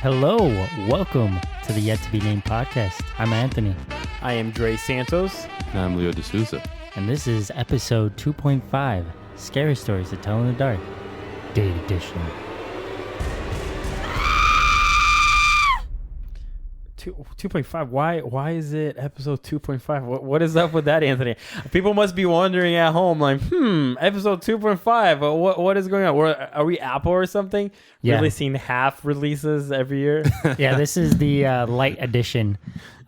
Hello, welcome to the Yet to Be Named podcast. I'm Anthony, I am Dre Santos. And I'm Leo D'Souza. and this is episode 2.5, Scary Stories to Tell in the Dark, Date Edition. 2.5. Why is it episode 2.5? What is up with that, Anthony? People must be wondering at home, like, episode 2.5. What is going on? Are we Apple or something? Yeah. Releasing half releases every year? Yeah, this is the light edition.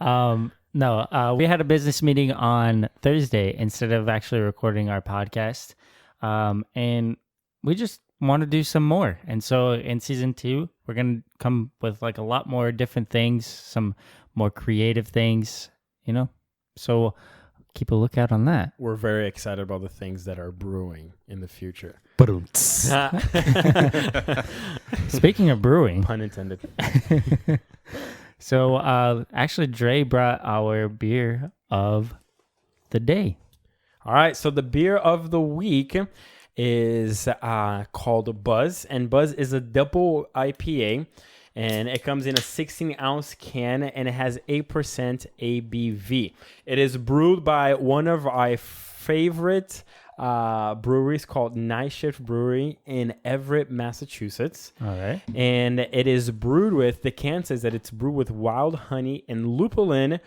We had a business meeting on Thursday instead of actually recording our podcast. And we just want to do some more. And so in season 2, we're going to come with like a lot more different things, some more creative things, you know? So keep a lookout on that. We're very excited about the things that are brewing in the future. Speaking of brewing. Pun intended. So actually, Dre brought our beer of the day. All right, so the beer of the week is called Buzz, and Buzz is a double IPA, and it comes in a 16-ounce can, and it has 8% ABV. It is brewed by one of our favorite breweries called Nightshift Brewery in Everett, Massachusetts. All right. And it is brewed with, the can says that it's brewed with wild honey and lupulin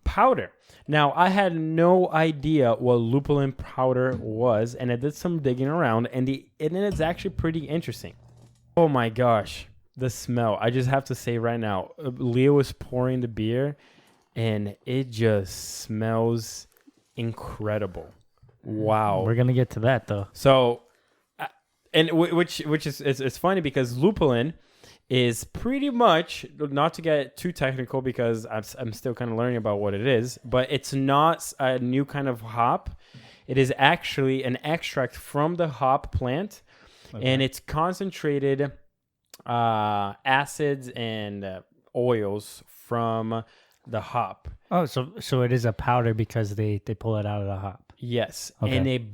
powder. Now, I had no idea what lupulin powder was, and I did some digging around, and it's actually pretty interesting. Oh my gosh, the smell. I just have to say right now, Leo is pouring the beer, and it just smells incredible. Wow. We're going to get to that, though. So, which is it's funny because lupulin is pretty much, not to get too technical because I'm still kind of learning about what it is, but it's not a new kind of hop. It is actually an extract from the hop plant, and it's concentrated acids and oils from the hop. Oh, so it is a powder because they pull it out of the hop. Yes, Okay. and it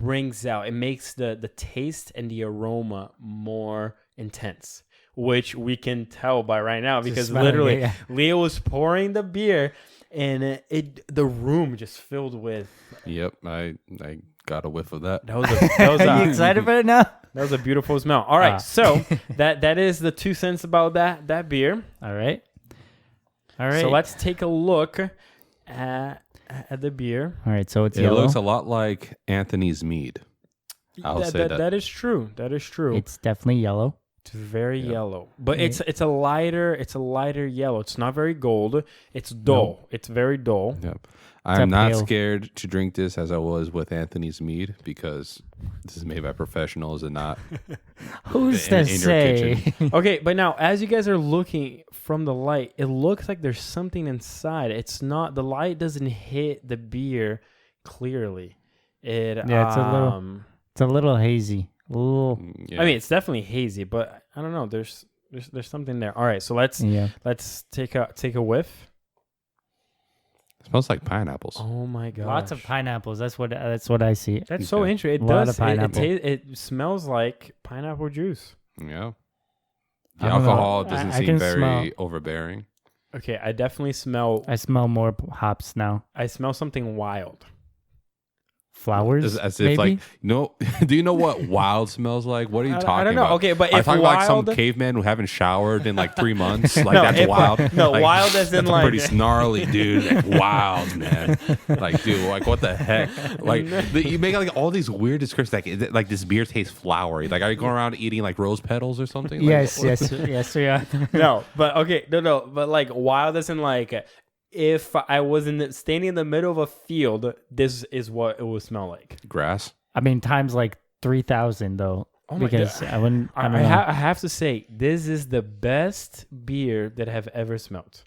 makes the taste and the aroma more intense, which we can tell by right now because literally Leo was pouring the beer and the room just filled with. Yep, I got a whiff of that. That was Are you excited for it now? That was a beautiful smell. All right, so that is the 2 cents about that beer. All right. So let's take a look at the beer. All right, so it's It yellow. looks a lot like Anthony's mead. I'll say that. That is true. That is true. It's definitely yellow. It's very yellow, but it's a lighter yellow. It's not very gold. It's dull. It's very dull. Yep. I'm not pale. scared to drink this as I was with Anthony's mead because this is made by professionals and not Who's in to your say? kitchen. Okay, but now as you guys are looking from the light, it looks like there's something inside. It's not, the light doesn't hit the beer clearly. It's a little hazy. A little. Yeah. I mean, it's definitely hazy, but I don't know. There's something there. All right, so let's take a whiff. It smells like pineapples. Oh my god! Lots of pineapples. That's what I see. That's so Okay. interesting. It A lot does. of pineapple. It smells like pineapple juice. Yeah. I The don't know. alcohol doesn't I seem can very smell- overbearing. Okay, I definitely smell. I smell more hops now. I smell something wild. Flowers, As if maybe? like, no, do you know what wild smells like? What are you talking about? I don't know. Okay, but Are you if talking about like some wild, caveman who haven't showered in like 3 months? Like No, that's if- wild. no, Like, wild as in that's like- pretty snarly, dude. Like, wild, man. Like, dude, like what the heck? Like you make like all these weird descriptions. Like this beer tastes flowery. Like, are you going around eating like rose petals or something? Like, yes, yes, we are. no, but okay, no, but like wild as in like, if I was standing in the middle of a field, this is what it would smell like. grass. I mean, times like 3,000 though. Oh my because God. I wouldn't. I don't know. I have to say, this is the best beer that I have ever smelled.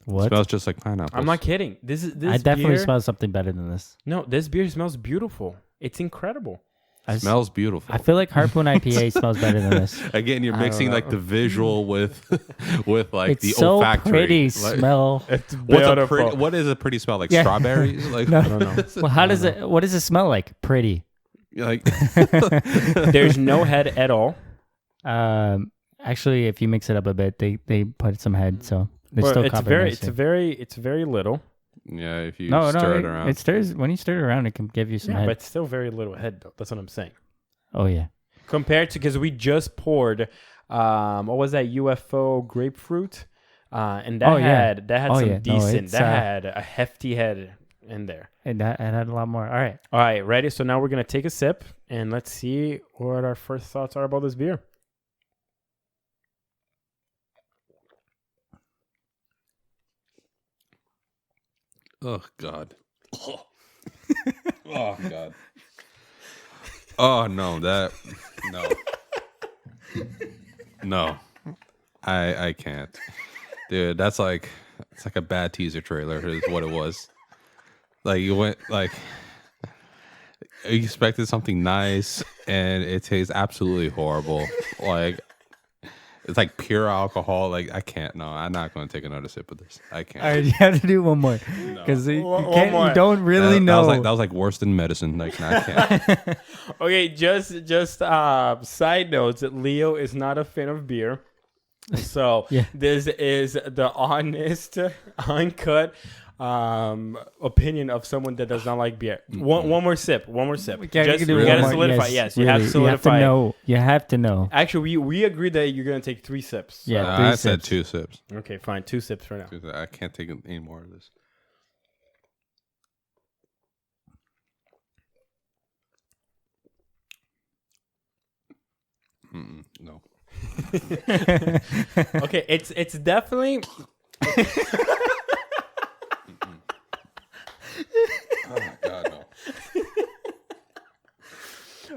It smells just like pineapples. I'm not kidding. This I definitely beer, smell something better than this. No, this beer smells beautiful. It's incredible. Smells beautiful. I feel like Harpoon IPA smells better than this. Again, you're I don't mixing know. like the visual with like It's the so olfactory. pretty Like, smell. It's what is a pretty smell? Like Yeah. strawberries? Like No. I don't know. Well, how does it? What does it smell like? Pretty. like There's no head at all. actually, if you mix it up a bit, they put some head, so there's Well, still it's copper very, in there. it's very little. Yeah, if you No, stir it no, around. it stirs when you stir it around. It can give you some Yeah, head. but it's still very little head though. That's what I'm saying. Oh yeah. Compared to because we just poured, what was that UFO grapefruit, and that Oh, yeah. had Oh, some yeah. No, decent. it's, that had a hefty head in there. It had a lot more. All right. All right, ready? So now we're gonna take a sip and let's see what our first thoughts are about this beer. Oh God. Oh God. Oh no, no. I can't. Dude, it's like a bad teaser trailer is what it was. Like you went like you expected something nice and it tastes absolutely horrible. Like it's like pure alcohol. Like I can't. No, I'm not going to take another sip of this. I can't. All right, you have to do one more because you can't. more. You don't really know. That was like worse than medicine. Like no, I can't. Okay, just side notes that Leo is not a fan of beer. So Yeah. this is the honest, uncut opinion of someone that does not like beer. One more sip. One more sip. Yeah, Just, you can do you one gotta more. solidify. Yes, you have to solidify. You have to know. Actually, we agreed that you're gonna take 3 sips. Yeah. I 3 said sips. 2 sips. Okay, fine. 2 sips for now. I can't take any more of this. No. Okay, it's definitely. Oh God, no.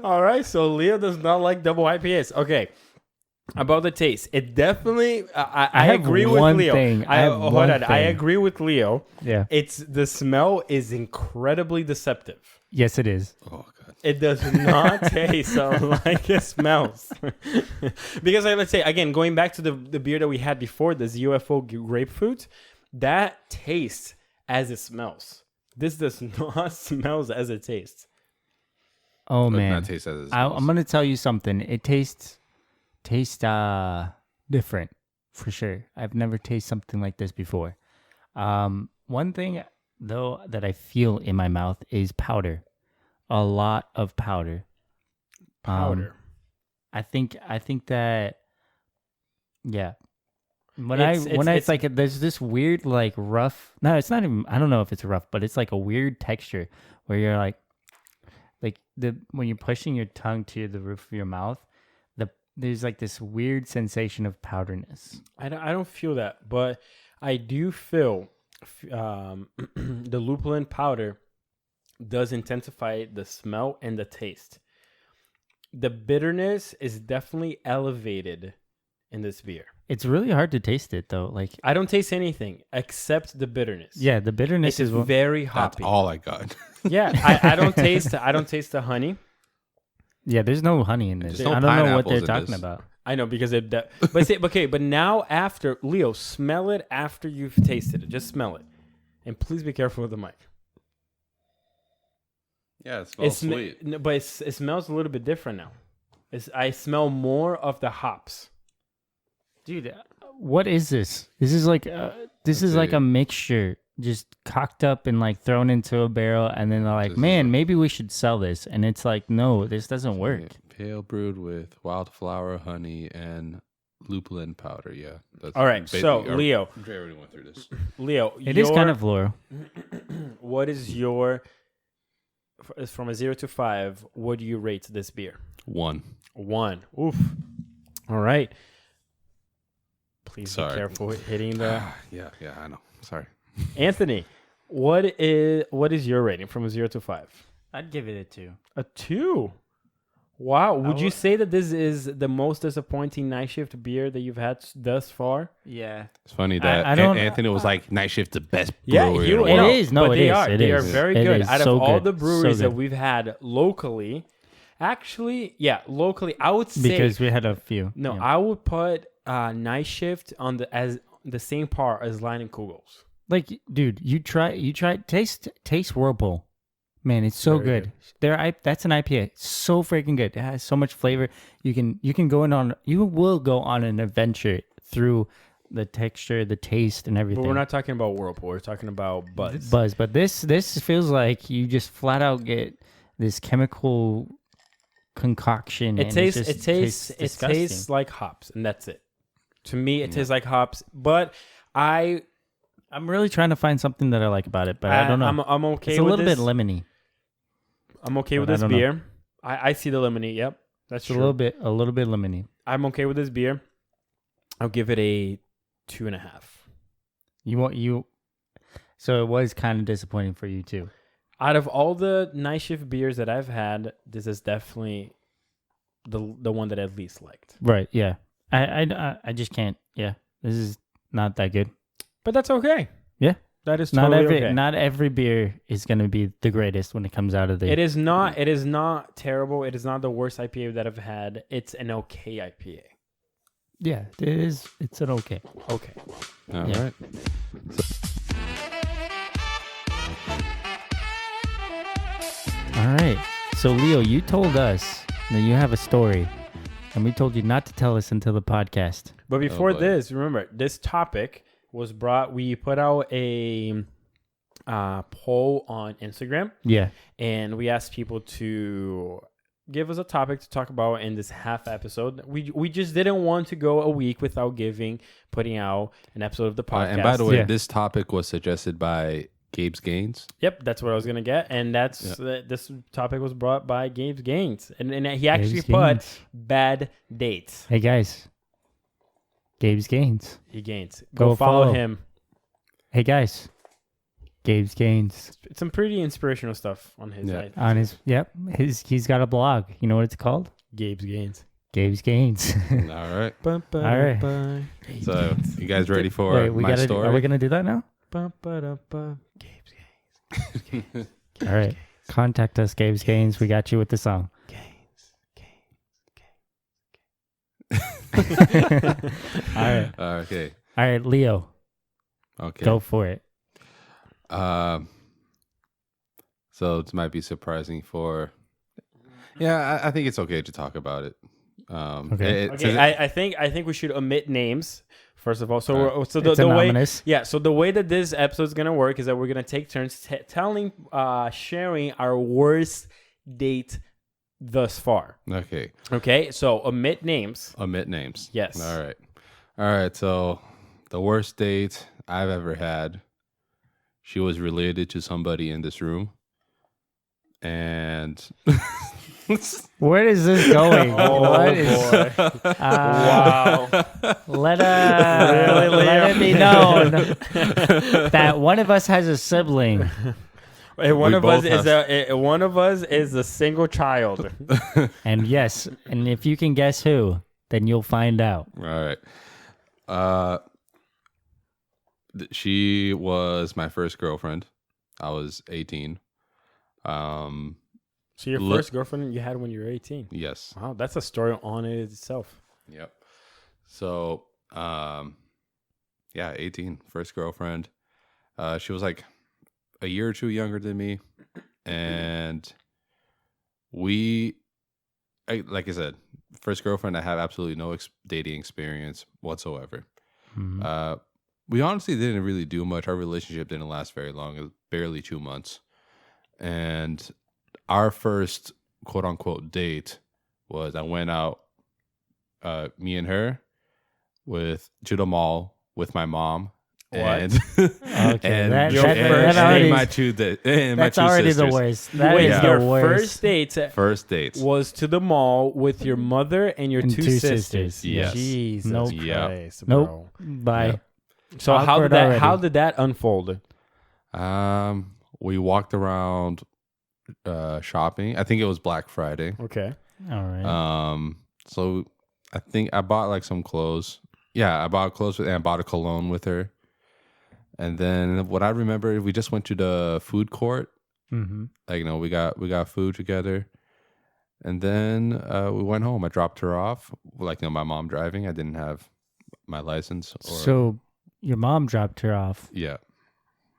All right, so Leo does not like double IPAs. Okay, about the taste, it definitely. I have agree with one Leo. thing. I have hold one on. I thing. agree with Leo. Yeah. It's the smell is incredibly deceptive. Yes, it is. Oh God. It does not taste like it smells. Because like, let's say again, going back to the beer that we had before, this UFO grapefruit, that tastes as it smells. This does not smell as it tastes. Oh Does man, not taste as it I'm smells. gonna tell you something. It tastes different for sure. I've never tasted something like this before. One thing though that I feel in my mouth is powder. A lot of powder. Powder. I think that yeah. When It's it's like there's this weird like rough. No, it's not even. I don't know if it's rough, but it's like a weird texture where you're like when you're pushing your tongue to the roof of your mouth, there's like this weird sensation of powderness. I don't feel that, but I do feel the lupulin powder does intensify the smell and the taste. The bitterness is definitely elevated in this beer. It's really hard to taste it though. Like I don't taste anything except the bitterness. yeah, the bitterness It's is very That's hoppy. all I got. Yeah, I don't taste the honey. yeah. There's no honey in this. There's no I don't know what pineapples they're in talking this. about. I know because it. But say, okay, but now after Leo, smell it after you've tasted it. Just smell it, and please be careful with the mic. Yeah, it smells sweet. But it smells a little bit different now. I smell more of the hops. Dude, what is this? This is like a mixture just cocked up and like thrown into a barrel, and then they're like, This is man, maybe we should sell this. And it's like, no, this doesn't work. Pale brewed with wildflower, honey, and lupulin powder. Yeah. That's All right, so basically- Leo, Dre already went through this. Leo, It is kind of floral. What is your from a 0 to 5? What do you rate this beer? 1. 1. Oof. All right. Please Sorry. be careful hitting the. Yeah, I know. Sorry. Anthony, what is your rating from a 0 to 5? I'd give it a 2. A 2. Wow. Would you say that this is the most disappointing Nightshift beer that you've had thus far? Yeah. It's funny that I don't- Anthony was like, Nightshift the best Yeah, brewery he in the will. It world. is. No, but it they is. are. It They are is. very It good. is Out of so all good. the breweries So that good. we've had locally, actually, locally, I would say Because we had a few. no. Yeah. I would put Nightshift on as the same par as Line and Kugels. Like, dude, you try taste Whirlpool. Man, it's so Very good. That's an IPA. So freaking good. It has so much flavor. You will go on an adventure through the texture, the taste, and everything. But we're not talking about Whirlpool. We're talking about Buzz. But this feels like you just flat out get this chemical concoction. It tastes like hops, and that's it. To me, it tastes like hops. But I'm really trying to find something that I like about it, but I don't know. I'm okay. It's a with little this. bit lemony. I'm okay with But I this don't know. beer. I see the lemony. Yep, that's It's true. a little bit lemony. I'm okay with this beer. I'll give it a 2.5. So it was kind of disappointing for you too. Out of all the Nightshift beers that I've had, this is definitely the one that I least liked. Right? Yeah. I just can't. Yeah. This is not that good. But that's okay. Yeah. That is totally okay. Not every beer is going to be the greatest when it comes out of the. It is not. It is not terrible. It is not the worst IPA that I've had. It's an okay IPA. Yeah, it is. It's an okay. Okay. All right. All right. So Leo, you told us that you have a story, and we told you not to tell us until the podcast. But before boy. this, remember, this topic was brought. We put out a poll on Instagram, Yeah. and we asked people to give us a topic to talk about in this half episode. We just didn't want to go a week without putting out an episode of the podcast. And by the way, Yeah. this topic was suggested by Gabe's Gaines. Yep, that's what I was gonna get, and this topic was brought by Gabe's Gaines, and he actually Gabe's put Gaines. bad dates. Hey guys. Gabe's Gaines. He gains. Go Go follow follow. him. Hey guys. Gabe's Gaines. It's some pretty inspirational stuff on his Yeah. site. On he's got a blog. You know what it's called? Gabe's Gains. Gabe's Gaines. All right. All right. So, you guys ready for Wait, we my gotta. story? Are we gonna do that now? Gabe's Gains. All right. Contact us, Gabe's Gaines. We got you with the song. All right. Okay. All right, Leo. Okay. Go for it. So this might be surprising for. Yeah, I think it's okay to talk about it. Okay. Okay, I think we should omit names first of all. So It's the way anonymous. so the way that this episode is gonna work is that we're gonna take turns sharing our worst date thus far. Okay. Okay, so omit names. Omit names. Yes. All right. So the worst date I've ever had. She was related to somebody in this room, and Where is this going? What is- boy! Wow. Let Really, it be known that one of us has a sibling. One We of us both is a single child. And yes, and if you can guess who, then you'll find out. All right. She was my first girlfriend. I was 18. So your Look- first girlfriend you had when you were 18. Yes. Wow, that's a story on it itself. Yep. So, yeah, 18, first girlfriend. She was like a year or two younger than me, and like I said, first girlfriend. I have absolutely no dating experience whatsoever. Mhm. We honestly didn't really do much. Our relationship didn't last very long. It was barely 2 months, and our first quote unquote date was I went out, me and her, to the mall with my mom. What? And, Okay, that and already- my two That's already the sisters. worst. That Wait, is your the worst. first date First dates. was to the mall with your mother and your And two two sisters. sisters. Yes. Jesus Nope. Yeah. Christ, Nope. bro. Bye. Yep. So Awkward how already. did that unfold? We walked around shopping. I think it was Black Friday. Okay. All right. So I think I bought like some clothes. Yeah, I bought clothes and I bought a cologne with her. And then what I remember, we just went to the food court. Mm-hmm. Like, we got food together. And then we went home. I dropped her off. Like, my mom driving. I didn't have my license. So your mom dropped her off. Yeah.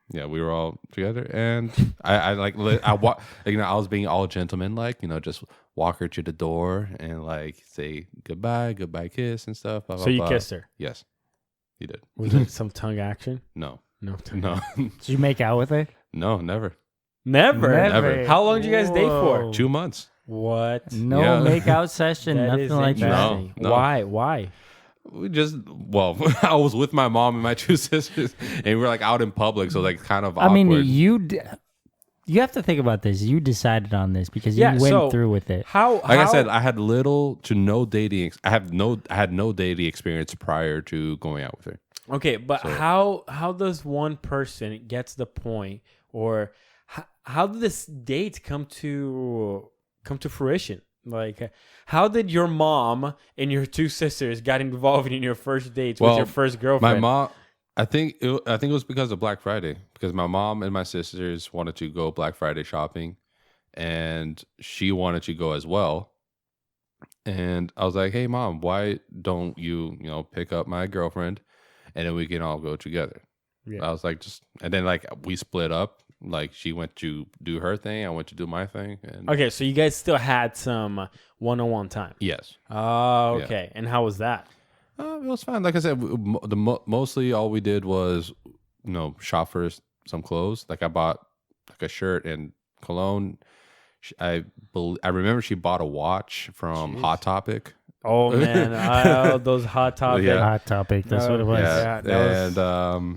Yeah, we were all together, and I was being all gentleman, like, just walk her to the door and like say goodbye, kiss and stuff. Blah, So blah, you blah. kissed her. Yes, you did. Was it some tongue action? No, No. Tongue no, Did you make out with her? no, never. Never. Never. How long did you guys date for? Whoa. 2 months. What? No Yeah. make out session, That nothing is like that. interesting. No. Why? We just I was with my mom and my 2 sisters, and we were like out in public, so like kind of I awkward. mean, you have to think about this. You decided on this because you Yeah, went so through with it. How? Like I said, I had little to no dating. I had no dating experience prior to going out with her. Okay, but how does one person get to the point, or how did this date come to fruition? Like, how did your mom and your 2 sisters get involved in your first dates with your first girlfriend? My mom, I think it was because of Black Friday, because my mom and my sisters wanted to go Black Friday shopping, and she wanted to go as well. And I was like, "Hey, Mom, why don't you pick up my girlfriend, and then we can all go together?" Yeah. I was like, and then like we split up. Like she went to do her thing, I went to do my thing. And Okay, so you guys still had some one-on-one time. yes, Oh, okay. And how was that? it was fine. Like I said, mostly all we did was shop for some clothes. Like I bought like a shirt and cologne. I remember she bought a watch from Jeez. Hot Topic. Oh man, those Hot Topic. Yeah. Hot topic. That's what it was. Yeah, and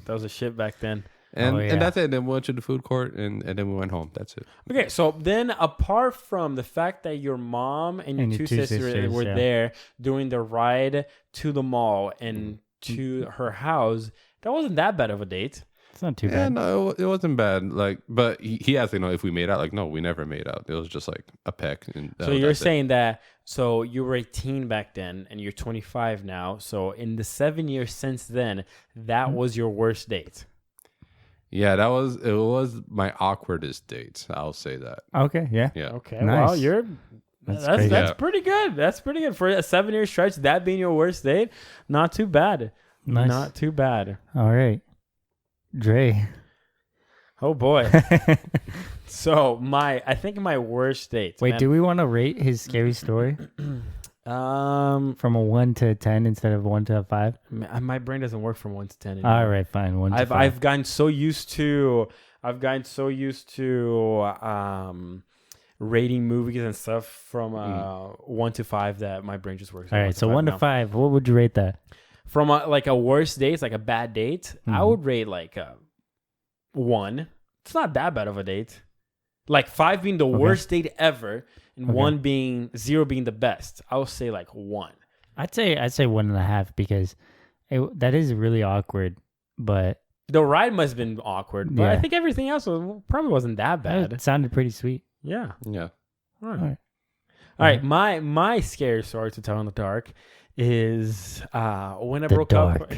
that was a shit back then. and that's it. And then we went to the food court, and then we went home. That's it. Okay, so then apart from the fact that your mom and your two sisters were there doing the ride to the mall and to her house, that wasn't that bad of a date. It's not too Yeah, bad. no, it wasn't bad. Like, but he asked, if we made out. Like, no, we never made out. It was just like a peck. And So you're saying that, so you were 18 back then and you're 25 now. So in the 7 years since then, that was your worst date. Yeah, it was my awkwardest date. I'll say that. Okay, yeah. Yeah. Okay, Nice. well, That's that's crazy. pretty good. That's pretty good for a 7 year stretch. That being your worst date, not too bad. Nice. Not too bad. All right. Dre. Oh boy. So I think my worst date. Wait, man, do we want to rate his scary story from a 1 to 10 instead of 1 to 5? my brain doesn't work from 1 to 10 anymore. All right, fine. 1 to 5. I've gotten so used to rating movies and stuff from 1 to 5 that my brain just works. All right, so 1 to 5. What would you rate that? From a worst date, like a bad date, I would rate like a 1. It's not that bad of a date. Like 5 being the worst date ever, and 0 being the best. I would say like 1. I'd say 1.5 because that is really awkward. But the ride must have been awkward, but Yeah. I think everything else probably wasn't that bad. it sounded pretty sweet. Yeah. Yeah. All right. All right. All right. My scary story to tell in the dark is when I The broke up. dark.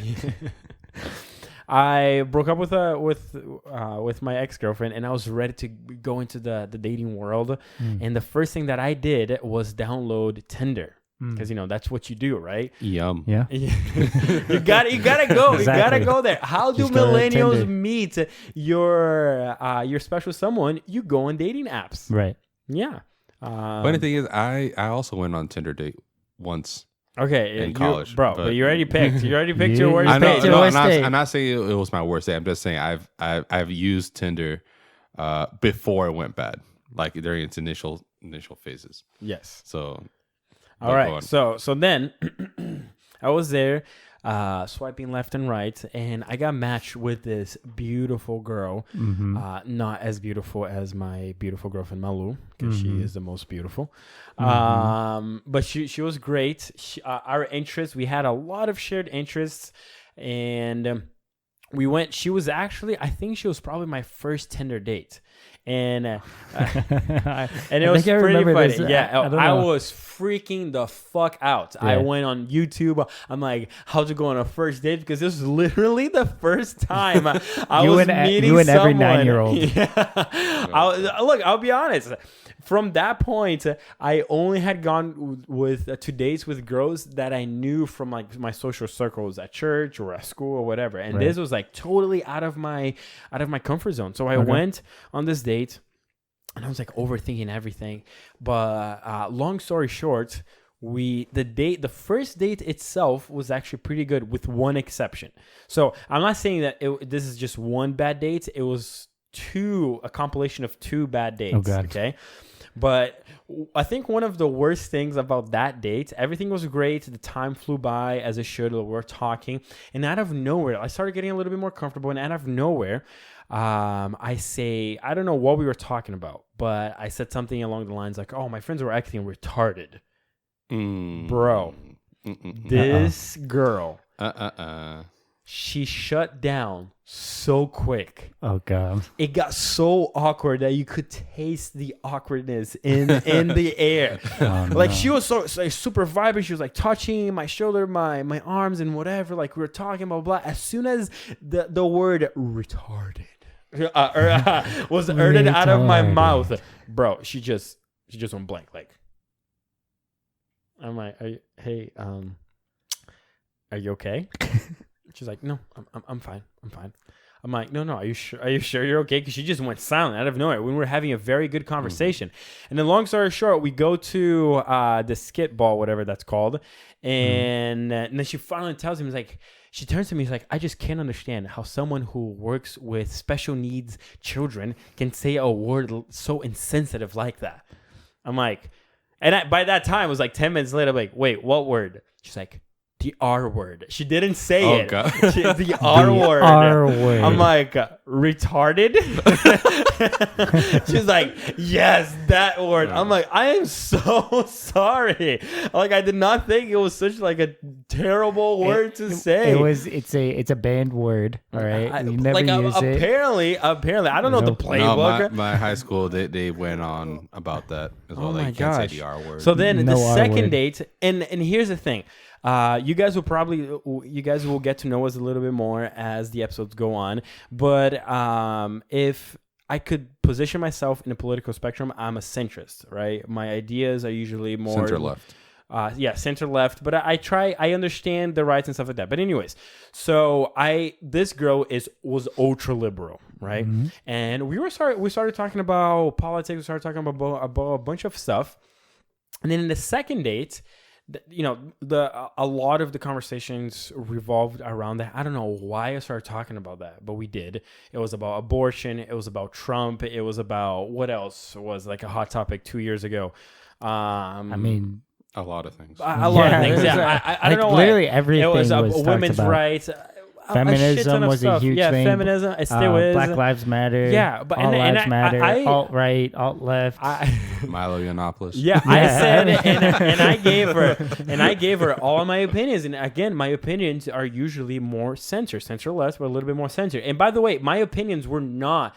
I broke up with my ex-girlfriend, and I was ready to go into the dating world. And the first thing that I did was download Tinder, because that's what you do, right? Yum. Yeah. you gotta go. Exactly. You gotta go there. How do Just go to millennials Tinder. meet your special someone? You go on dating apps. Right. Yeah. Funny thing is, I also went on Tinder date once. Okay, in college, bro. But you already picked. You already picked your You worst I know. picked date. your No, worst date. I'm not saying it was my worst date. I'm just saying I've used Tinder before it went bad, like during its initial phases. Yes. So, All right. So then I was there swiping left and right, and I got matched with this beautiful girl. Not as beautiful as my beautiful girlfriend Malu, because she is the most beautiful. But she was great. Our interests, we had a lot of shared interests, and we went. She was actually, I think she was probably my first Tinder date. and it I was think I pretty remember funny. this. Yeah, I don't I know. was freaking the fuck out. I Yeah. went on YouTube. I'm like, how to go on a first date, because this was literally the first time I You was and- meeting you and every someone. 9-year-old. Yeah. Look, I'll be honest. From that point, I only had gone with to dates with girls that I knew from like my social circles at church or at school or whatever, and Right. this was like totally out of my comfort zone. So I Okay. went on this date, and I was like overthinking everything. But long story short, the first date itself was actually pretty good, with one exception. So I'm not saying that this is just one bad date. It was a compilation of two bad dates. Oh, God. Okay. But I think one of the worst things about that date, everything was great. The time flew by as it should. We were talking, and out of nowhere, I started getting a little bit more comfortable. And out of nowhere, I don't know what we were talking about, but I said something along the lines like, "Oh, my friends were acting retarded." Bro, this girl, she shut down so quick. Oh God. It got so awkward that you could taste the awkwardness in the air. Oh, Like no. she was so like, super vibrant. She was like touching my shoulder, my arms, and whatever. Like we were talking, blah blah. As soon as the word retarded was uttered out of my Retarded. mouth, bro, she just went blank. Like I'm like, hey, are you okay? She's like, no, I'm fine. I'm fine. I'm like, no, are you sure? Are you sure you're okay? Because she just went silent out of nowhere when we were having a very good conversation. And then, long story short, we go to the skit ball, whatever that's called, and then she finally tells him, like, she turns to me, she's like, I just can't understand how someone who works with special needs children can say a word so insensitive like that. I'm like, and by that time, it was like 10 minutes later. I'm like, wait, what word? She's like, the R word. She didn't say it. God. The R word. R word. I'm like, retarded? She's like, yes, that word. I'm like, I am so sorry. Like, I did not think it was such like a terrible word to say. It's a banned word. All right. You never like, use it. apparently, I don't know the Nope. playbook. My high school, they went on about that as well. Oh They my can't say gosh. the R word. So then No the R second word. date, and here's the thing. You guys will get to know us a little bit more as the episodes go on. But if I could position myself in a political spectrum, I'm a centrist, right? My ideas are usually more Center left. Center left, but I understand the rights and stuff like that. But anyways, so this girl was ultra liberal, right? Mm-hmm. And we started talking about politics. We started talking about a bunch of stuff. And then in the second date, a lot of the conversations revolved around that. I don't know why I started talking about that, but we did. It was about abortion. It was about Trump. It was about what else was like a hot topic 2 years ago. I mean, A lot of things. A lot of things. there's Yeah, I don't know why. literally everything It was talked women's about. rights. Feminism shit ton of was a stuff. huge yeah, thing. feminism. It still is. Black Lives Matter. Yeah, but all lives matter. I Alt right, alt left. Milo Yiannopoulos. Yeah, I said it, and I gave her all my opinions. And again, my opinions are usually more center left, but a little bit more center. And by the way, my opinions were not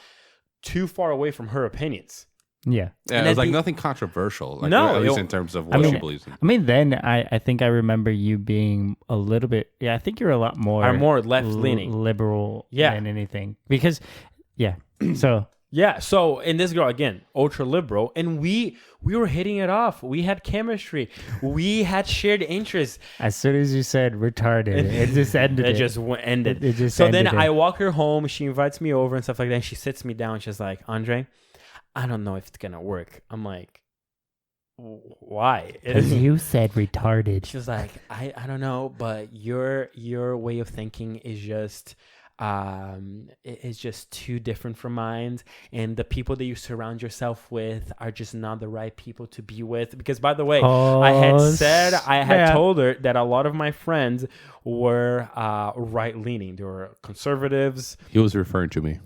too far away from her opinions. Yeah. Yeah, And it was at like the- nothing controversial. Like, No, at least it- in terms of what she believes in. I mean, then I think I remember you being a little bit. Yeah, I think you're a lot more. I'm more left-leaning. liberal. Yeah. Than anything, because yeah. So Yeah. So, and this girl again, ultra liberal, and we were hitting it off. We had chemistry. We had shared interests. as soon as you said retarded, it just ended. It just ended. It just so then ended I it. walk her home. She invites me over and stuff like that. And she sits me down. She's like, Andre, I don't know if it's gonna work. I'm like, why? Because you said retarded. She was like, I don't know, but your way of thinking is just it's just too different from mine, and the people that you surround yourself with are just not the right people to be with. Because by the way, I had told her that a lot of my friends were right leaning. They were conservatives. He was referring to me.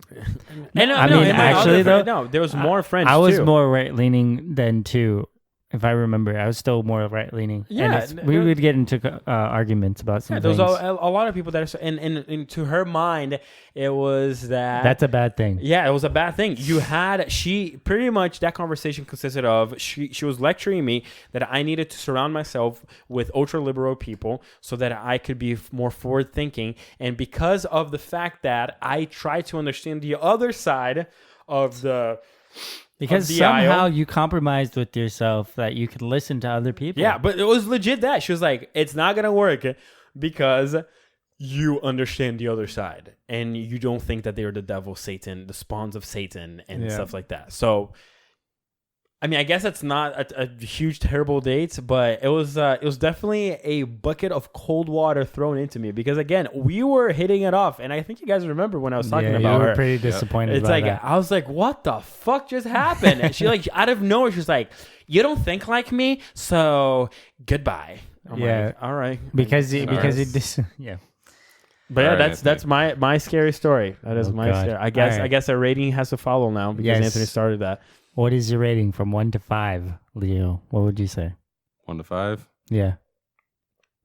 And I mean, actually, though, no, there was more friends. I was too. more right leaning than too. if I remember. I was still more right leaning. Yeah, And we would get into arguments about some Yeah, there was things. a lot of people that are, and to her mind, it was that That's a bad thing. Yeah, it was a bad thing. She pretty much, that conversation consisted of, she was lecturing me that I needed to surround myself with ultra liberal people so that I could be more forward thinking. And because of the fact that I tried to understand the other side of the Because the somehow aisle. you compromised with yourself that you could listen to other people. Yeah, but it was legit that. She was like, it's not going to work because you understand the other side and you don't think that they're the devil, Satan, the spawns of Satan and stuff like that. So, I mean, I guess that's not a huge, terrible date, but it was definitely a bucket of cold water thrown into me because, again, we were hitting it off. And I think you guys remember when I was talking about you were her. pretty disappointed It's about like, that. I was like, what the fuck just happened? And she, like, out of nowhere, she was like, you don't think like me, so goodbye. I'm like, all right. Because All because right. yeah. But yeah, All right, that's my scary story. That is Oh, my God. scary. All right. I guess a rating has to follow now because Yes. Anthony started that. What is your rating from 1 to 5, Leo? What would you say? 1 to 5. Yeah.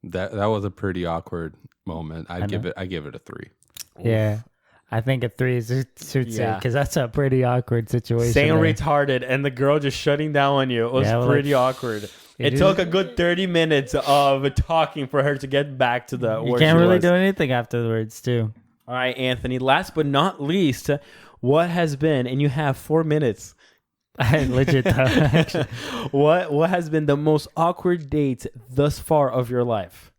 That was a pretty awkward moment. I give it a 3. Yeah. I think a 3 suits it Yeah. because that's a pretty awkward situation. Saying there. retarded and the girl just shutting down on you. It was Yeah, well, pretty awkward. It is- took a good 30 minutes of talking for her to get back to the You where can't she really was. do anything afterwards, too. All right, Anthony. Last but not least, what has been, and you have 4 minutes. Legit, though. Actually. What has been the most awkward date thus far of your life?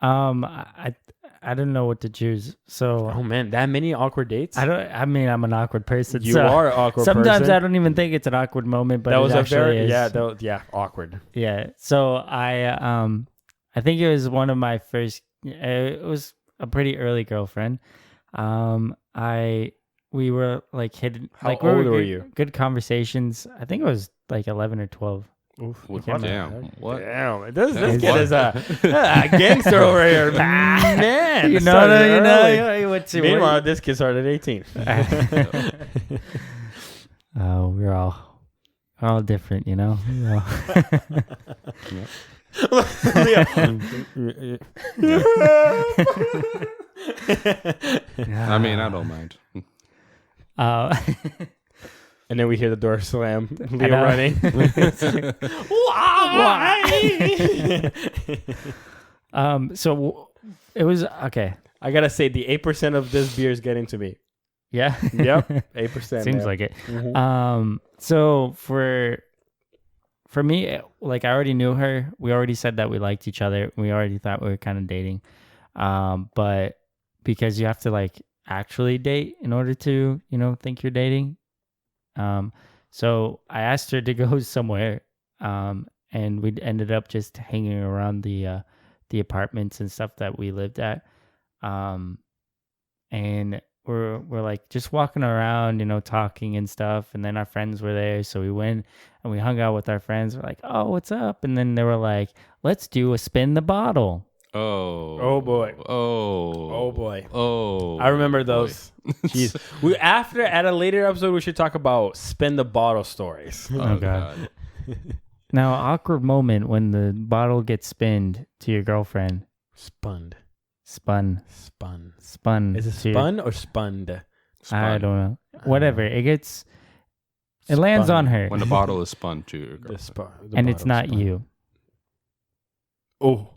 I don't know what to choose. So Oh man, that many awkward dates? I mean, I'm an awkward person. You so are an awkward sometimes person. I don't even think it's an awkward moment, but That was it a actually very is. awkward. Yeah. So I think it was one of my first. It was a pretty early girlfriend. We were like hidden. How like old were good, you? Good conversations. I think it was like 11 or 12. Oof, Damn. What? Damn, this Damn, kid what? is a gangster over here, man. You It know, started you early. know, what's Meanwhile, this kid started at 18. Oh, we're all different, you know. I mean, I don't mind. Uh, And then we hear the door slam. I Leo know. running. So it was okay. I gotta say, the 8% of this beer is getting to me. Yeah. Yep, 8%. Seems man. like it. Mhm. So for me, like I already knew her. We already said that we liked each other. We already thought we were kind of dating. But because you have to like actually date in order to, think you're dating. So I asked her to go somewhere. And we ended up just hanging around the apartments and stuff that we lived at. And we're like just walking around, talking and stuff. And then our friends were there. So we went and we hung out with our friends. We're like, oh, what's up? And then they were like, let's do a spin the bottle. Oh boy. Oh Boy. Oh, I remember boy. those. Jeez. At a later episode, we should talk about spin the bottle stories. Oh, God. Now, awkward moment when the bottle gets spinned to your girlfriend. Spun. Spun. Is it to your- spun or spunned? I don't know. Whatever. It lands Spun. on her. When the bottle is spun to your The girlfriend. And it's bottle not spun. you. Oh.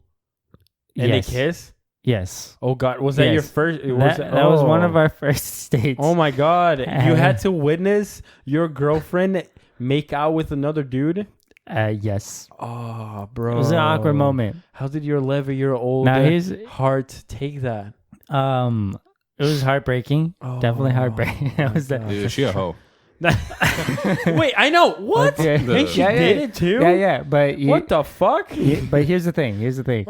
And Yes. they kiss? Yes. Oh God, was that your Yes. first? That was one of our first dates. Oh my God, you had to witness your girlfriend make out with another dude. Yes. Oh, bro, It was an awkward moment. How did your 11-year-old Now here's heart take that? it was heartbreaking. Definitely heartbreaking. That was the Dude, is she a hoe? Wait, I know what. Okay. And she Yeah, yeah. did it too. Yeah, but What the fuck? But here's the thing. Here's the thing.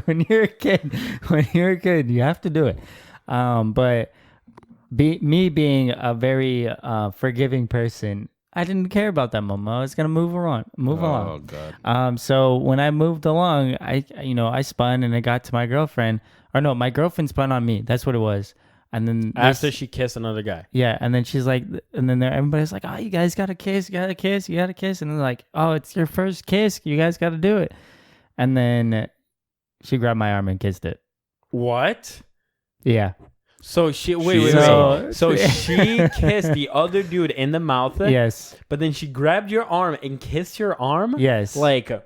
When you're a kid, you have to do it. But me being a very forgiving person, I didn't care about that moment. I was gonna move along. Oh God. So when I moved along, I spun and I got to my girlfriend. Or no, my girlfriend spun on me. That's what it was. And then After she kissed another guy. yeah, and then she's like, and then everybody's like, oh, you guys got to kiss, you got to kiss, you got to kiss. And they're like, oh, it's your first kiss. You guys got to do it. And then she grabbed my arm and kissed it. What? Yeah. So wait. So she kissed the other dude in the mouth. Yes. But then she grabbed your arm and kissed your arm. Yes. Like yeah.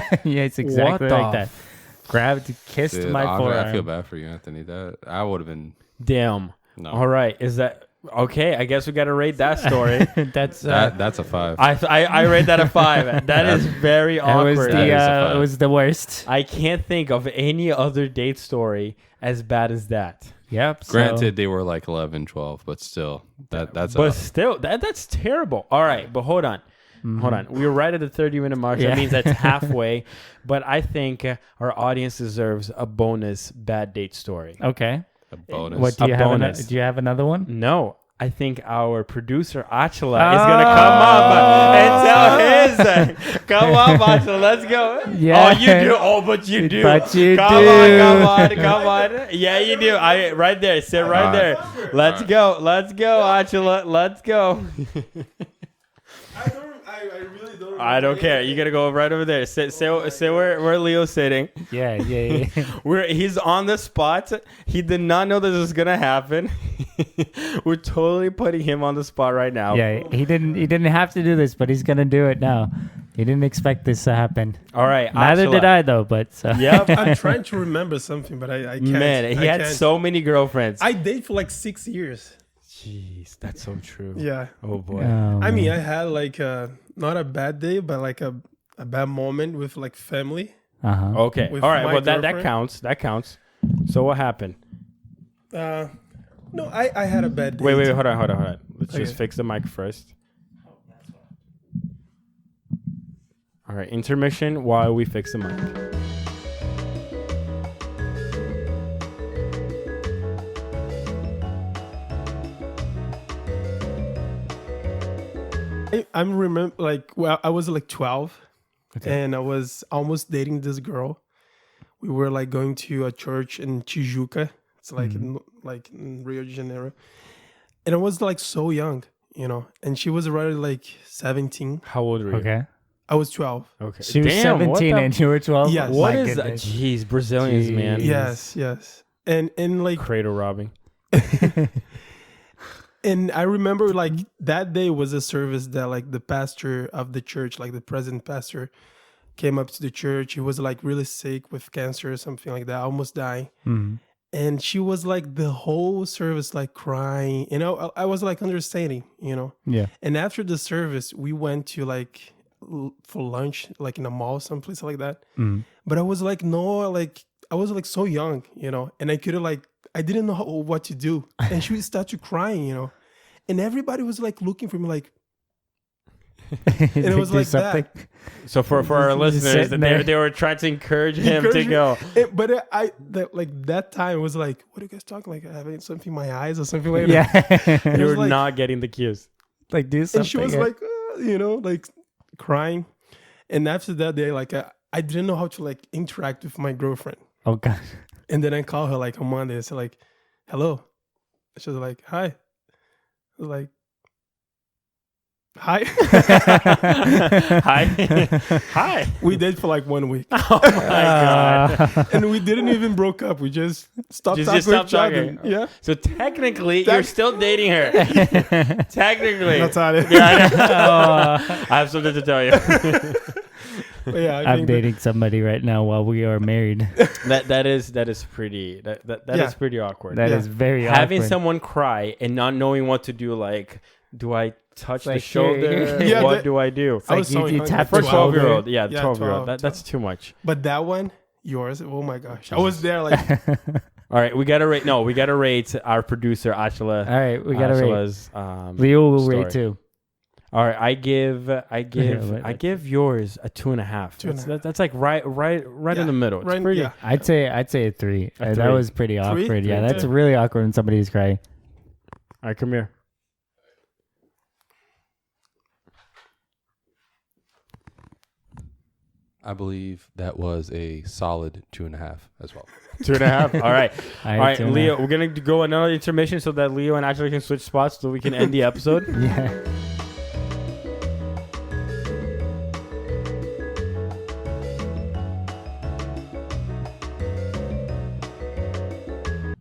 that. Yeah, it's exactly What like the that. Grabbed, kissed Dude, my forearm. I feel bad for you, Anthony. That I would have been. Damn. No. All right. Is that okay? I guess we got to rate that story. That's That's a 5. I rate that a 5. That is very awkward. it was the worst. I can't think of any other date story as bad as that. Yep. Granted, they were like 11, 12, but still, that's. But still, that's terrible. All right, but hold on. Hold on. We were right at the 30-minute mark. Yeah. That means that's halfway. But I think our audience deserves a bonus bad date story. Okay. a bonus. What do you A have? bonus. Do you have another one? No. I think our producer, Achila, is going to come up and tell his. Come up, Achila. Let's go. Yeah. Oh, you do. Oh, but you do. But you come do. Come on. Yeah, you do. Right there. Sit right there. Let's go. Let's go, Achila. Let's go. I really don't. I don't care. You got to go right over there. Sit where Leo's sitting. Yeah. He's on the spot. He did not know this was gonna happen. We're totally putting him on the spot right now. Yeah. He didn't have to do this, but he's gonna do it now. He didn't expect this to happen. All right. Neither Achila. did I, though. But so. Yep. I'm trying to remember something, but I can't. Man, he I had can't. so many girlfriends. I dated for like 6 years. Jeez, that's so true. Yeah. Oh boy. I mean, I had like not a bad day, but like a bad moment with like family. Okay. With All right. my Well, that girlfriend. counts. That counts. So what happened? No, I had a bad day. Wait. Hold on. Let's just Okay. fix the mic first. All right. Intermission while we fix the mic. I'm remember like I was like 12, Okay. and I was almost dating this girl. We were like going to a church in Tijuca. It's like in Rio de Janeiro, and I was like so young, and she was already like 17. How old were you? Okay. I was 12. Okay. She was Damn, what 17 the- and you were 12. Yes. What My is that? goodness. Jeez, Brazilians, man. Jeez. Yes. And like Cradle robbing. and I remember like that day was a service that like the pastor of the church, like the present pastor, came up to the church. He was like really sick with cancer or something like that, almost dying. Mhm. And she was like the whole service like crying. I was like understanding. Yeah. And after the service, we went to like for lunch, like in a mall, someplace like that. Mhm. But I was like, no, like I was like so young, and I couldn't like, I didn't know what to do. And she would start to crying, and everybody was like looking for me, like, and it was Do like something. that. So for our Just listeners, sitting that there. they were trying to encourage him Encourage to me. go. But that time was like, what are you guys talking like? Having something in my eyes or something like that. Yeah. You're was like- not getting the cues. like do something. And she was like, like crying. And after that day, like I didn't know how to like interact with my girlfriend. oh god. And then I called her like on Monday. I said like, hello. She was like, hi. I was like, hi. Hi. Hi. We did for like 1 week. Oh my god. And we didn't even broke up. We just stopped Just talking stopped with each other. talking. Yeah. So technically, you're still dating her. Technically. Natalia. Yeah, I know. I have something to tell you. But yeah, I I'm think dating somebody right now while we are married. that is pretty that Yeah. is pretty awkward. That Yeah. is very Having awkward. someone cry and not knowing what to do, like, do I touch the Like, shoulder? here. Yeah, What that- do I do? I like was so you young, tap like For a the 12-year-old, shoulder. yeah, Yeah, 12-year-old. 12. That's too much. But that one, yours, oh my gosh. I was there like, All right, we gotta rate. No, we gotta rate our producer Achila. All right, we gotta rate. Achila's, Leo will story. rate too. All right, I give wait. yours a 2.5. Two and a half. That's like right Yeah, in the middle. It's right, pretty. yeah. I'd say a 3. A That 3. was pretty awkward. Three? Yeah, that's Yeah. really awkward when somebody's crying. All right, come here. I believe that was a solid 2.5 as well. 2.5. All right. All right, 2.5. Leo, we're going to go another intermission so that Leo and Ashley can switch spots so we can end the episode. Yeah.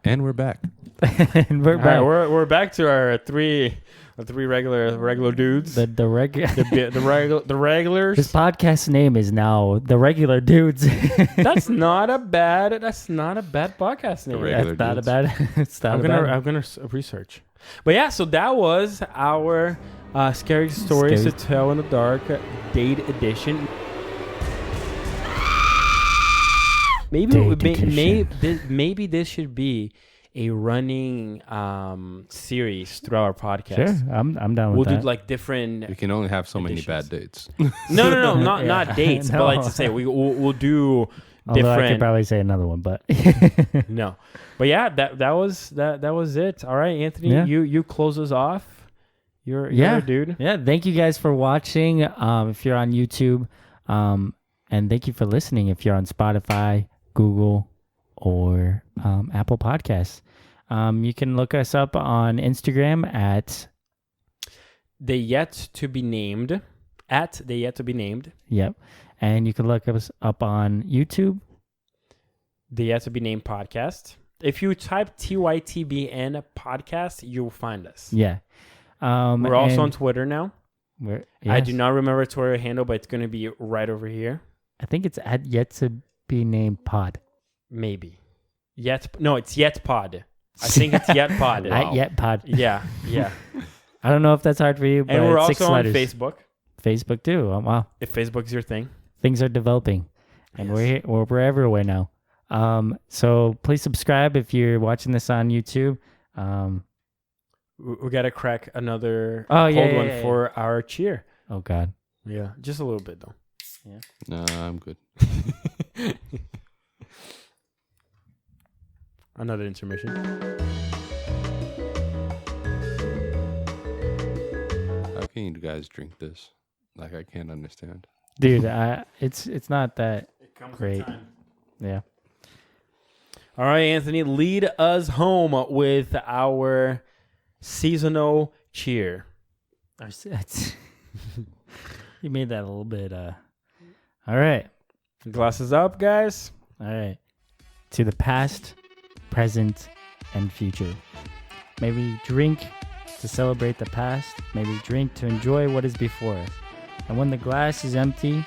And we're back. And we're All back. right, we're back to our three regular dudes. The regular. The regulars. This podcast name is now The Regular Dudes. That's not a bad podcast name. Regular That's not a dudes. bad. It's not I'm a bad. gonna research. But yeah, so that was our scary stories Scary. to tell in the dark date edition. Maybe this should be a running series throughout our podcast. Sure, I'm down We'll with do that. like different. We can only have so many Editions. bad dates. No, not Yeah. dates, but like No. to say we'll do Although I could different. probably say another one, but No, but yeah, that was it. All right, Anthony, Yeah. you close us off. You're Yeah. a dude. yeah. Thank you guys for watching. If you're on YouTube, and thank you for listening. If you're on Spotify, Google, or Apple Podcasts, you can look us up on Instagram at The yet to be named yep, and you can look us up on YouTube. The yet to be named podcast. If you type TYTBN podcast, you'll find us. Yeah. We're also on and Twitter now. we're- I yes. do not remember Twitter handle, but it's going to be right over here. I think it's at yet to be named pod. Maybe. It's Yet Pod. I think it's Yet Pod. At yet pod. Yeah. I don't know if that's hard for you, but And we're it's also 6 on letters. Facebook. Facebook too. Oh, wow. If Facebook's your thing. Things are developing, and we're everywhere now. So please subscribe if you're watching this on YouTube. We got to crack another Oh, cold yeah, one yeah, for our cheer. Oh God. Yeah. Just a little bit, though. No, I'm good. Another intermission. How can you guys drink this? Like, I can't understand. Dude, it's not that It comes great. Yeah. All right, Anthony, lead us home with our seasonal cheer. You made that a little bit. All right. Glasses up, guys. All right. To the past, present, and future. May we drink to celebrate the past. May we drink to enjoy what is before us. And when the glass is empty,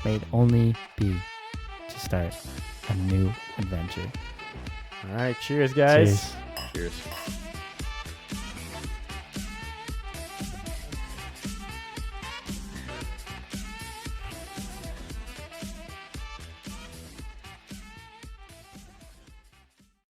may it only be to start a new adventure. All right, cheers, guys. Cheers. Cheers.